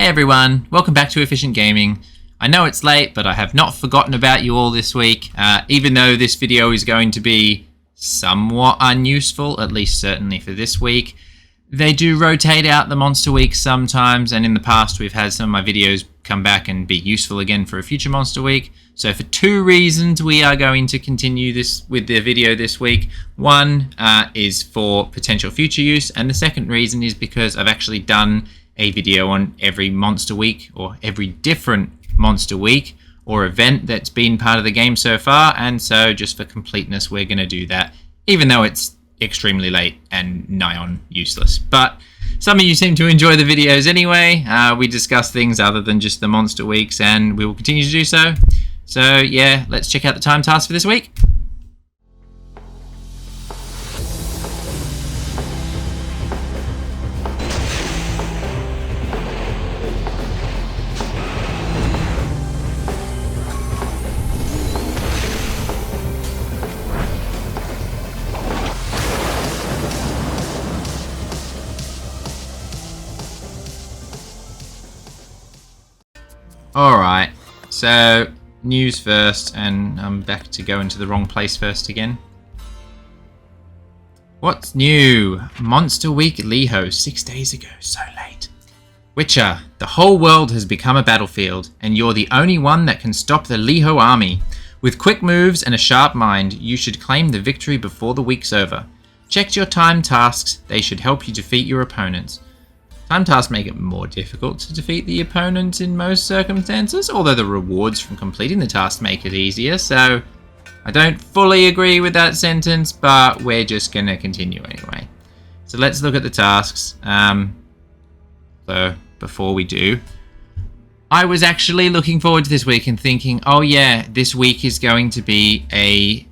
Hey everyone, welcome back to Efficient Gaming. I know it's late, but I have not forgotten about you all this week, even though this video is going to be somewhat unuseful, at least certainly for this week. They do rotate out the monster weeks sometimes, and in the past we've had some of my videos come back and be useful again for a future monster week. So for two reasons we are going to continue this with the video this week. One is for potential future use, and the second reason is because I've actually done a video on every monster week or every different monster week or event that's been part of the game so far, and so just for completeness we're going to do that, even though it's extremely late and nigh on useless. But some of you seem to enjoy the videos anyway. We discuss things other than just the monster weeks, and we will continue to do so. So yeah, let's check out the time task for this week. Alright, so news first, and I'm back to go into the wrong place first again. What's new? Monster Week Lihos, 6 days ago, so late. Witcher, the whole world has become a battlefield, and you're the only one that can stop the Lihos army. With quick moves and a sharp mind, you should claim the victory before the week's over. Check your time tasks, they should help you defeat your opponents. Time tasks make it more difficult to defeat the opponent in most circumstances, although the rewards from completing the task make it easier, so I don't fully agree with that sentence, but we're just going to continue anyway. So let's look at the tasks. So before we do, I was actually looking forward to this week and thinking, oh yeah, this week is going to be a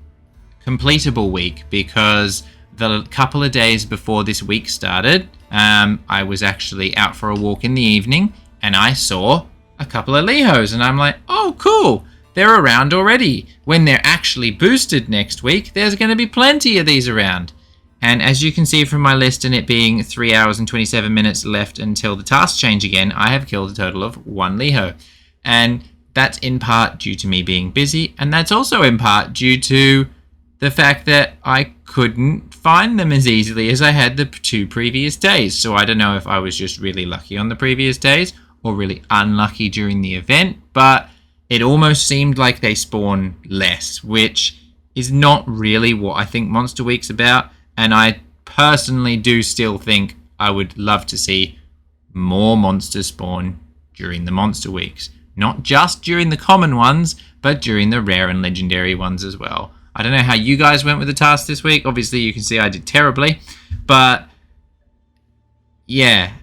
completable week, because the couple of days before this week started, I was actually out for a walk in the evening and I saw a couple of Lihos, and I'm like, oh cool, they're around already. When they're actually boosted next week, there's going to be plenty of these around. And as you can see from my list, and it being 3 hours and 27 minutes left until the tasks change again, I have killed a total of 1 Liho. And that's in part due to me being busy, and that's also in part due to the fact that I couldn't find them as easily as I had the 2 previous days. So I don't know if I was just really lucky on the previous days or really unlucky during the event, but it almost seemed like they spawn less, which is not really what I think Monster Week's about. And I personally do still think I would love to see more monsters spawn during the Monster Weeks. Not just during the common ones, but during the rare and legendary ones as well. I don't know how you guys went with the task this week. Obviously, you can see I did terribly. But, yeah,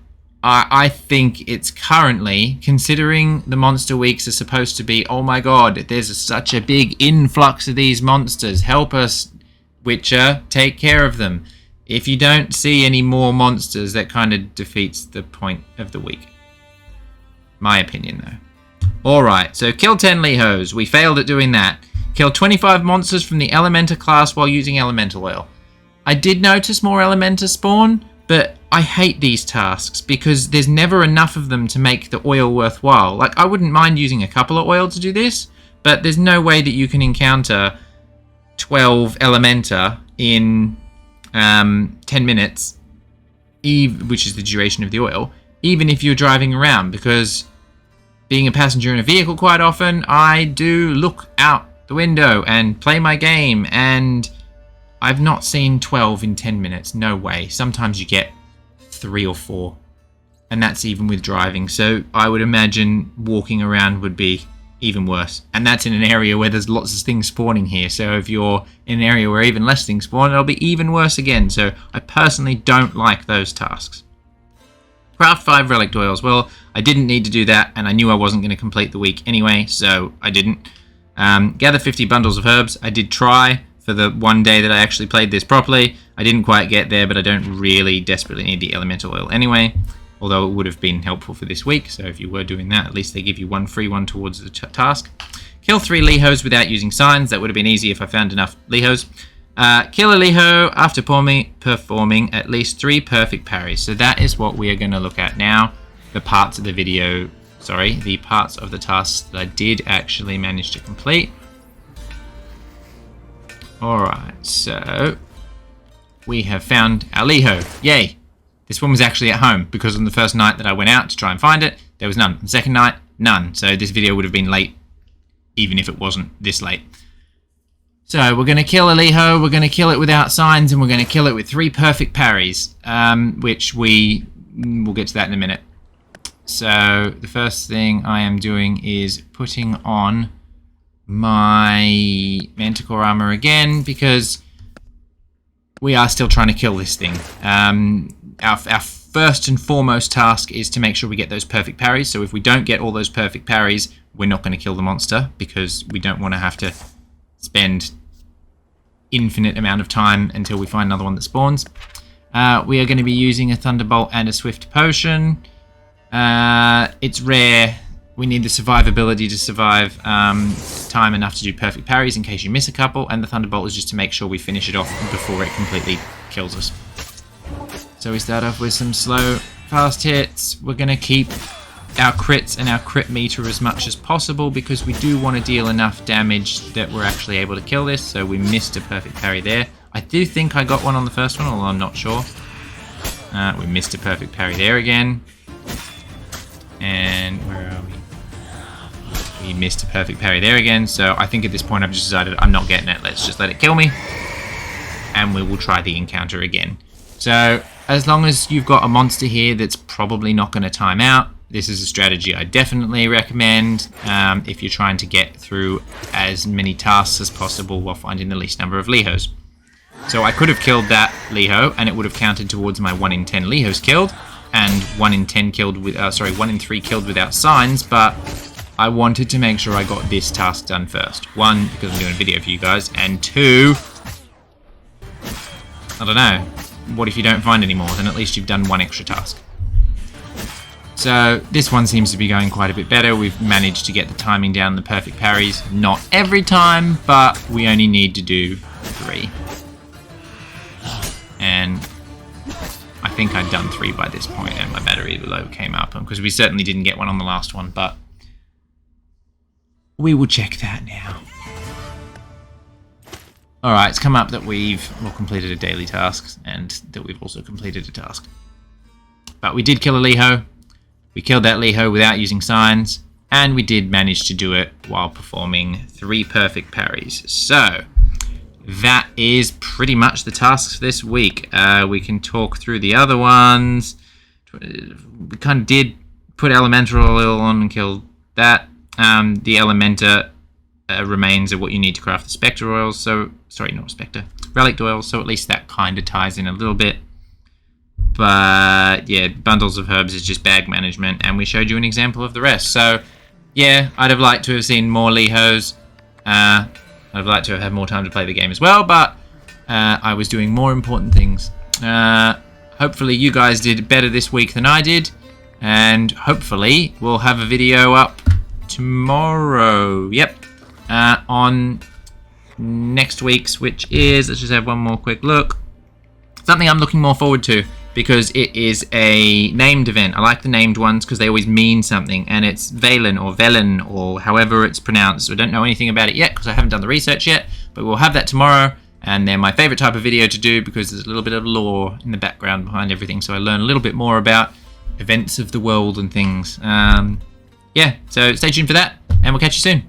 I think it's currently, considering the monster weeks are supposed to be, oh my god, there's such a big influx of these monsters. Help us, Witcher, take care of them. If you don't see any more monsters, that kind of defeats the point of the week. My opinion, though. Alright, so kill 10 Lihos. We failed at doing that. Kill 25 monsters from the Elementa class while using Elemental Oil. I did notice more Elementa spawn, but I hate these tasks because there's never enough of them to make the oil worthwhile. Like, I wouldn't mind using a couple of oil to do this, but there's no way that you can encounter 12 Elementa in 10 minutes, which is the duration of the oil, even if you're driving around, because being a passenger in a vehicle quite often, I do look out the window and play my game, and I've not seen 12 in 10 minutes. No way. Sometimes you get 3 or 4, and that's even with driving. So I would imagine walking around would be even worse, and that's in an area where there's lots of things spawning here. So if you're in an area where even less things spawn, it'll be even worse again. So I personally don't like those tasks. Craft 5 relic oils. Well, I didn't need to do that, and I knew I wasn't going to complete the week anyway, so I didn't. Gather 50 bundles of herbs. I did try for the one day that I actually played this properly. I didn't quite get there, but I don't really desperately need the elemental oil anyway, although it would have been helpful for this week. So if you were doing that, at least they give you one free one towards the task. Kill 3 Lihos without using signs. That would have been easy if I found enough Lihos. Kill a Liho after performing at least 3 perfect parries. So that is what we are going to look at now. the parts of the video, the parts of the tasks that I did actually manage to complete. Alright, so we have found our Liho. Yay! This one was actually at home, because on the first night that I went out to try and find it, there was none. The second night, none. So this video would have been late, even if it wasn't this late. So we're going to kill a Liho, we're going to kill it without signs, and we're going to kill it with 3 perfect parries, which we'll get to that in a minute. So the first thing I am doing is putting on my Manticore armor again, because we are still trying to kill this thing. Our first and foremost task is to make sure we get those perfect parries. So if we don't get all those perfect parries, we're not going to kill the monster, because we don't want to have to spend infinite amount of time until we find another one that spawns. We are going to be using a Thunderbolt and a Swift Potion. It's rare. We need the survivability to survive time enough to do perfect parries in case you miss a couple, and the Thunderbolt is just to make sure we finish it off before it completely kills us. So we start off with some slow, fast hits. We're going to keep our crits and our crit meter as much as possible, because we do want to deal enough damage that we're actually able to kill this. So we missed a perfect parry there. I do think I got one on the first one, although I'm not sure. We missed a perfect parry there again. And where are we? We missed a perfect parry there again. So I think at this point I've just decided I'm not getting it. Let's just let it kill me. And we will try the encounter again. So as long as you've got a monster here that's probably not going to time out, this is a strategy I definitely recommend if you're trying to get through as many tasks as possible while finding the least number of Lihos. So I could have killed that Liho, and it would have counted towards my 1 in 10 Lihos killed, and 1 in 10 killed with 1 in 3 killed without signs, but I wanted to make sure I got this task done first. 1, because I'm doing a video for you guys, and 2, I don't know, what if you don't find any more? Then at least you've done 1 extra task. So this one seems to be going quite a bit better. We've managed to get the timing down, the perfect parries. Not every time, but we only need to do 3. And I think I'd done 3 by this point, and my battery low came up, because we certainly didn't get one on the last one, but we will check that now. Alright, it's come up that we've completed a daily task, and that we've also completed a task. But we did kill a Liho. We killed that Liho without using signs, and we did manage to do it while performing 3 perfect parries. So that is pretty much the tasks this week. We can talk through the other ones. We kind of did put Elemental Oil on and kill that. The Elementa remains are what you need to craft the Spectre Oils. So, sorry, not Spectre. Relic Oils, so at least that kind of ties in a little bit. But yeah, bundles of herbs is just bag management, and we showed you an example of the rest. So yeah, I'd have liked to have seen more Lihos. I'd have liked to have had more time to play the game as well, but I was doing more important things. Hopefully you guys did better this week than I did, and hopefully we'll have a video up tomorrow. Yep, on next week's, which is, let's just have one more quick look. Something I'm looking more forward to, because it is a named event. I like the named ones because they always mean something, and it's Valen or Velen or however it's pronounced. So I don't know anything about it yet because I haven't done the research yet, but we'll have that tomorrow, and they're my favorite type of video to do because there's a little bit of lore in the background behind everything, so I learn a little bit more about events of the world and things. Yeah, so stay tuned for that, and we'll catch you soon.